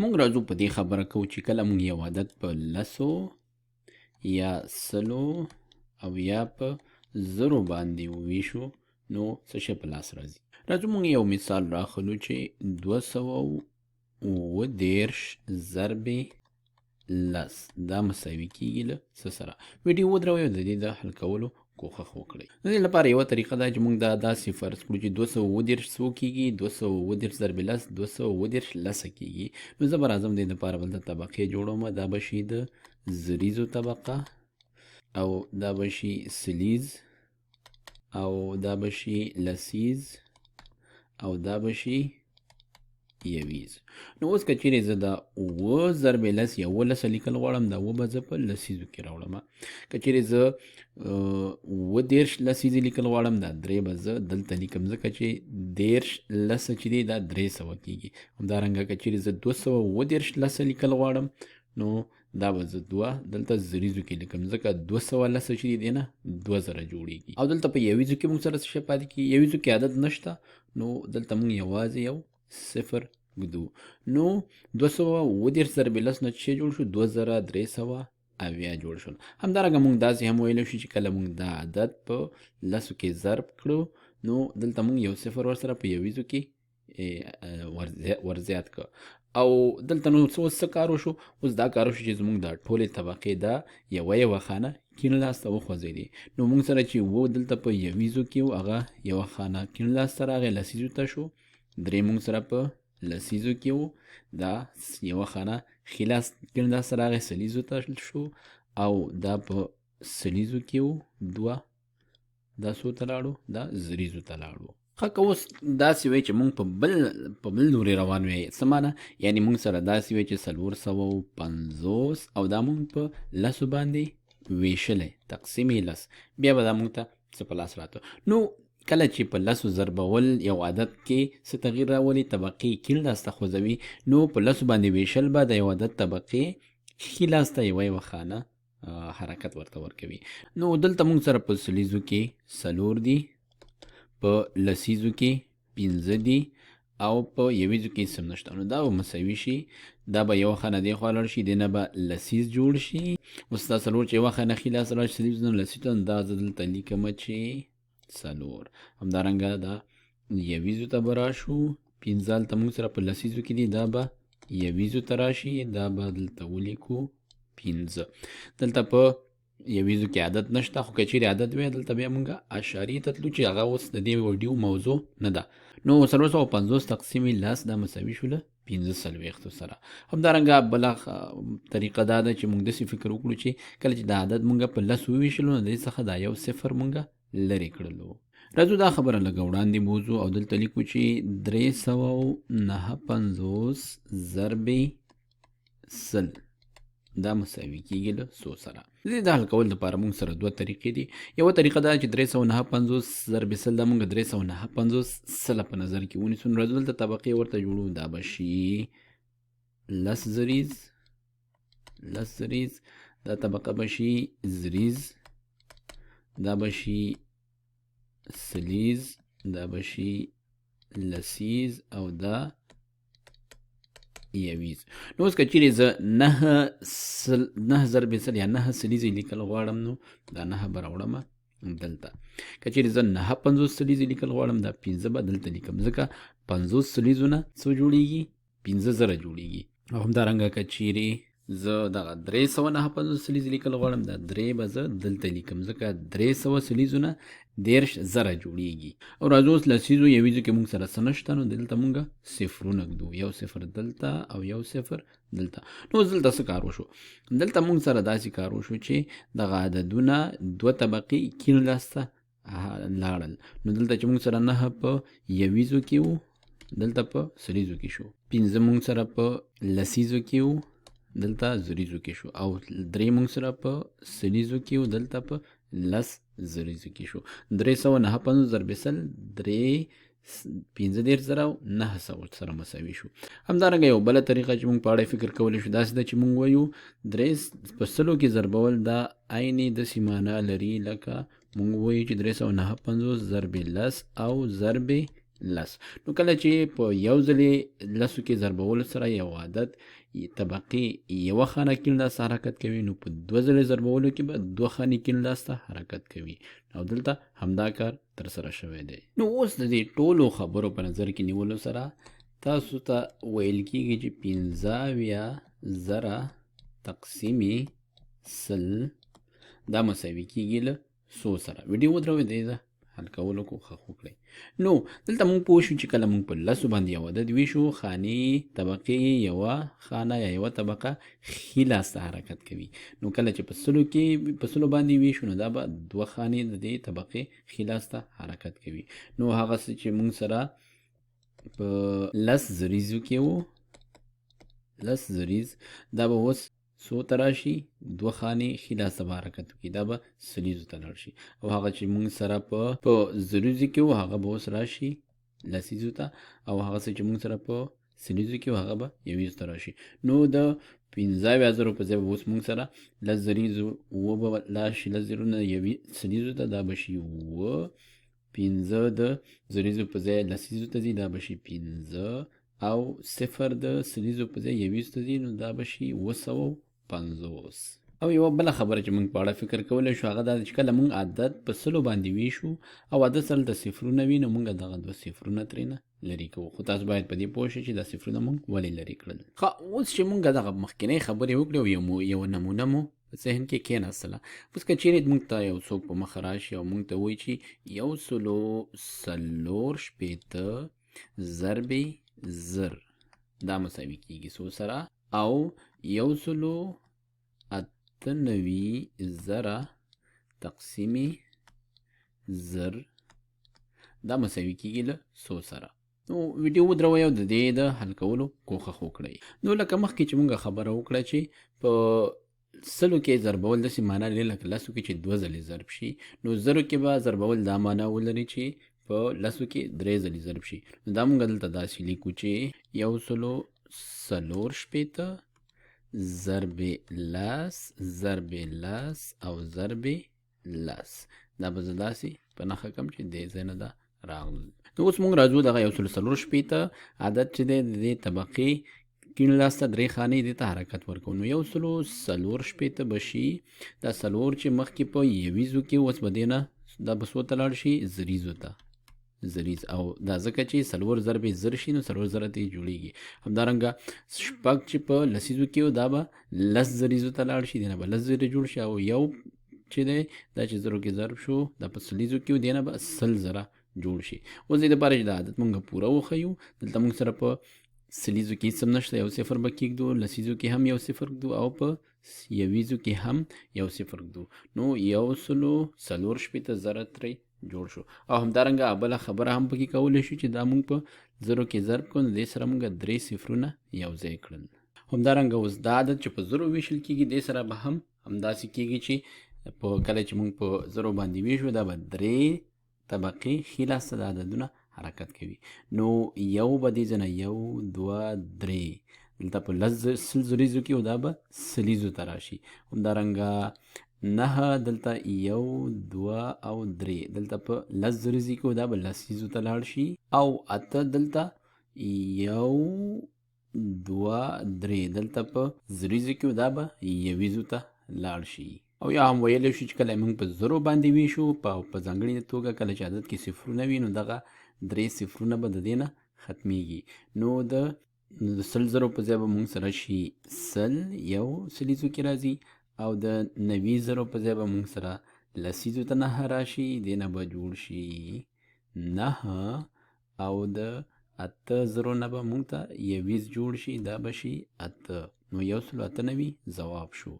مونږ راځو په دې خبره کوو چې کله مونږ یو عدد په لسو یا سلو او یا په زرو باندې وویشو نو څه شی په لاس راځي. راځو مونږ یو مثال راخلو چې 230 ضرب لس دا مساوي کیږي له څه سره. ویډیو ودروئ او د دې د حل کولو کوښښ وکړئ. د دې لپاره یوه طریقه دا چې موږ دا داسې فرض کړو چې 230 څو کیږي، 230 ضرب لس 230 لسه کیږي. نو زه به راځم د دې لپاره بلته طبقې جوړوم. دا به شي د زریزو طبقه او دا به شي سلیز او دا به شي لسیز او دا به شي یویز. نو اوس که چیرې زه دا 9 ضرب لس 11 لیکل غواړم، دا 9 به زه په لسیزو کې راوړم. که چیرې زه 30 لسیزې لیکل غواړم، دا 3 به زه دلته لیکم ځکه چې 30 لسه چې دی دا 300 کېږي. همدارنګه که چیرې زه 230 لسه لیکل غواړم نو دا به زه 2 دلته زریزو کې لیکم ځکه 200 لسه چې دی نه 2000 جوړیږي. او دلته په یویزو کې موږ سره څه شی پاتې کېږي؟ یویزو کې عدد نشته نو دلته موږ یوازې یو صفر ږدو. نو 230 ضرب لس نه چې جوړ شو 2300 جوړ شول. همدارنګه موږ داسې هم ویلی شو چې کله موږ دا عدد په لسو کې ضرب کړو نو دلته موږ یو صفر ورسره په یویزو کې ورزیات کړ. او دلته نو څه کار وشو؟ اوس دا کار وشو چې زموږ دا ټولې طبقې دا یوه خانه کیڼ لاس ته وخوځېدې. نو موږ سره چې دلته په یویزو کې و هغه یوه خانه کیڼ لاس ته راغی، لسیزو ته شو. 3 موږ سره په لسیزو کې و، دا یوه خانه ښي لاس کیڼ لاس ته راغی، سلیزو ته شو. او دا په سلیزو کې و 2 دا څو ته لاړو؟ دا زریزو ته لاړو. ښه که اوس داسې وی چې موږ په بل لورې روان وی، څه معنی؟ یعنې موږ سره داسې وی چې 450 او دا موږ په لسو باندې ویشلی تقسیم لس، بیا به دا موږ ته څه په لاس راته. نو کله چې په لسو ضربول یو عدد کې څه تغییر راولي، طبقې کیڼ لاس ته خوځوي، نو په لسو باندې ویشل به د یو عدد طبقې ښي لاس ته یوه خانه حرکت ورته ورکوي. نو دلته موږ سره په سلیزو کې 4 دي، په لسیزو کې 5 دي او په یویزو کې سم نشته. نو دا به مساوي شي، دا به یوه خانه دې خوا لاړ شي، دې نه به لسیز جوړ شي. اوس دا 4 چې یوه خانه ښي لاس ته لاړ شي سلیز نه لسیز ته، دا زه دلته لیکمه چې 4. همدارنګه دا یویزو ته به راشو، 5 هلته موږ سره په لسیزو کې دي، دا به یویزو ته راشي، دا به دلته ولیکو 5. دلته په یویزو کې عدد نشته، خو که چیرې عدد وی دلته بیا موږ اشاریې ته تلو چې هغه اوس د دې ویډیو موضوع نه ده. نو 450 تقسیم لس دا مساوي شوله 45 سره. همدارنګه بله طریقه دا ده چې موږ داسې فکر وکړو چې کله چې دا عدد موږ په لس وویشلو نو د دې څخه دا یو صفر موږ لرې کړلو. راځو دا خبره لږه وړاندې بوځو او دلته لیکو چې 359 ضرب 100 دا مساوي کیږي له 100 سره. د دې د حل کولو لپاره موږ سره 2 طریقې دي. یوه طریقه دا چې 359 ضرب 100 دا موږ 359 سله په نظر کې ونیسو. نو راځو دلته طبقې ورته جوړو. دا به شي لس زریز، دا طبقه به شي زریز، دا به شي سلیز، دا به شي لسیز او دا یویز. نو اوس که چیرې زه 9 ضرب 100 یا 9 سلیزې لیکل غواړم نو دا 9 به راوړم دلته. که چیرې زه 950 سلیزې لیکل غواړم دا 15 به دلته لیکم ځکه 50 سلیزونه څو جوړیږي؟ 15000 جوړیږي. او همدارنګه که چیرې زه دغه 359 سلیزې لیکل غواړم دا 3 به زه دلته لیکم ځکه 300 سلیزونه 10000 جوړیږي. او راځو اوس لسیزو یویزو کې موږ سره څه نشته نو دلته موږ صفرونه ږدو، یو صفر دلته او یو صفر دلته. نو اوس دلته څه کار وشو؟ دلته موږ سره داسې کار وشو چې دغه عددونه 2 طبقې کیڼ لاس ته لاړل. نو دلته چې موږ سره 9 په یویزو کې وو دلته په سلیزو کې شو، 15 موږ سره په لسیزو کې وو دلته زریزو کې شو، او 3 موږ سره په سلیزو کې وو دلته په لس زریزو کې شو. 359 ضرب 100 15,900 سره مساوي شو. همدارنګه یو بله طریقه چې موږ په اړه فکر کولی شو داسې ده چې موږ وایو 3 په سلو کې ضربول دا عین داسې معنا لري لکه موږ وایو چې 359 ضرب لس او ضرب لس. نو کله چې په یو ځلې لسو کې ضربولو سره یو عدد طبقې یوه خانه کیڼ لاس ته حرکت کوي، نو په دوه ځلې ضربولو کې به دوه خانې کیڼ لاس ته حرکت کوي، او دلته همدا کار ترسره شوی دی. نو اوس د دې ټولو خبرو په نظر کې نیولو سره تاسو ته ویل کېږي چې 15,000 تقسیمې 100 دا مساوي کېږي له 100 سره. ویډیو ودروئ، دی ده حل کولو کوښښ وکړئ. نو دلته موږ پوه شو چې کله موږ په لسو باندې یو عدد ویشو، خانې طبقې یوه خانه یا یوه طبقه ښي لاس ته حرکت کوي. نو کله چې په سلو باندې ویشو، نو دا به دوه خانې د دې طبقې ښي لاس ته حرکت کوي. نو هغه څه چې موږ سره په لس زریزو کې وو، لس زریز دا به اوس څو ته راشي؟ دوه خانې ښي لاس ته به حرکت وکړي، دا به سلیزو ته لاړ شي. او هغه چې موږ سره په زریزو کې وو هغه به اوس راشي لسیزو ته، او هغه څه چې موږ سره په سلیزو کې وو هغه به یویزو ته راشي. نو د 15,000 په ځای به اوس موږ سره لس زریزو اووه به لاړ شي، لس زرونه یوې سلیزو ته، دا به شي اووه. 15 د زریزو په ځای لسیزو ته ځي، دا به شي 15، او 0 د سلیزو په ځای یویزو ته ځي، نو دا به شي 250. او یوه بله خبره چې موږ په اړه فکر کولی شو هغه دا چې کله موږ عدد په سلو باندې ویشو او عدد سره د صفرونه وي، نو موږ دغه دوه صفرونه ترېنه لرې کوو. خو تاسو باید په دې پوه شئ چې دا صفرونه موږ ولې لرې کړل. ښه، اوس چې موږ دغه مخکینۍ خبرې وکړې او یو نمونه مو په ذهن کې کېناستله، اوس که چیرې موږ ته یو څوک په مخه راشي او موږ ته ووایي چې 140 ضرب 1000 دا مساوي کېږي څو سره؟ او 198,000 تقسیم 1000 دا مساوي کېږي له 100 سره. نو ویډیو ودروئ او د دې د حل کولو کوښښ وکړئ. نو لکه مخکې چې موږ خبره وکړه چې په سلو کې ضربول داسې معنا لري لکه لسو کې چې دوه ځلې ضرب شي، نو زرو کې به ضربول دا معنا ولري چې په لسو کې درې ځلې ضرب شي. نو دا موږ دلته داسې لیکو چې 140 ضرب لس ضرب لس او ضرب لس، دا به زه داسې په نښه کړم چې دې ځای نه ده راغلل. نو اوس موږ راځو دغه 140 عدد چې دی د دې طبقې کیڼ لاس ته درې خانې دې ته حرکت ورکوو. نو 140 به شي دا څلور چې مخکې په یویزو کې، اوس به دې نه دا به څو ته لاړ شي؟ زریزو ته، زریز. او دا ځکه چې څلور ضرب زر شي نو څلور زره ته جوړیږي. همدارنګه شپږ چې په لسیزو کې و دا به لس زریزو ته لاړ شي، دې نه به لس زره جوړ شي. او یو چې دی دا چې زرو کې ضرب شو دا په سلیزو کې و، دې نه به 100 زره جوړ شي. اوس دې دپاره چې دا عادت مونږ پوره وښیو، دلته مونږ سره په سلیزو کې هېڅ هم نشته، یو صفر به کېږدو، لسیزو کې هم یو صفر ږدو، او په یویزو کې هم یو صفر ږدو. نو 140,000 ترې جوړ شو. او همدارنګه بله خبره هم پکې کولی شو چې دا مونږ په زرو کې ضرب کړو، نو دې سره مونږ 3 صفرونه یو ځای کړل. همدارنګه اوس دا عدد چې په زرو ویشل کېږي دې سره به هم همداسې کېږي چې په کله چې مونږ په زرو باندې ویشو دا به 3 طبقې ښي لاس ته د عددونه حرکت کوي. نو یو به دې ځای نه 1 2 3 دلته په سل زریزو کې و دا به سلیزو ته راشي. همدارنګه 9 دلته 1 2 او 3 دلته په لس زریزو کې و دا به لسیزو ته لاړ شي. او 8 دلته 1 2 3 دلته په زریزو کې و دا به یویزو ته لاړ شي. او یا هم ویلی شو چې کله موږ په زرو باندې ویشو په ځانګړې توګه کله چې عدد کې صفرونه وي نو دغه 3 صفرونه به د دې نه ختمیږي. نو د 100 په ځای به موږ سره شي 100 یو سلیزو کې راځي، او د 90 په ځای به موږ سره لسیزو ته 9 راشي، دې نه به جوړ شي 9، او د 8 نه به موږ ته یویز جوړ شي، دا به شي 8. نو 198 ځواب شو.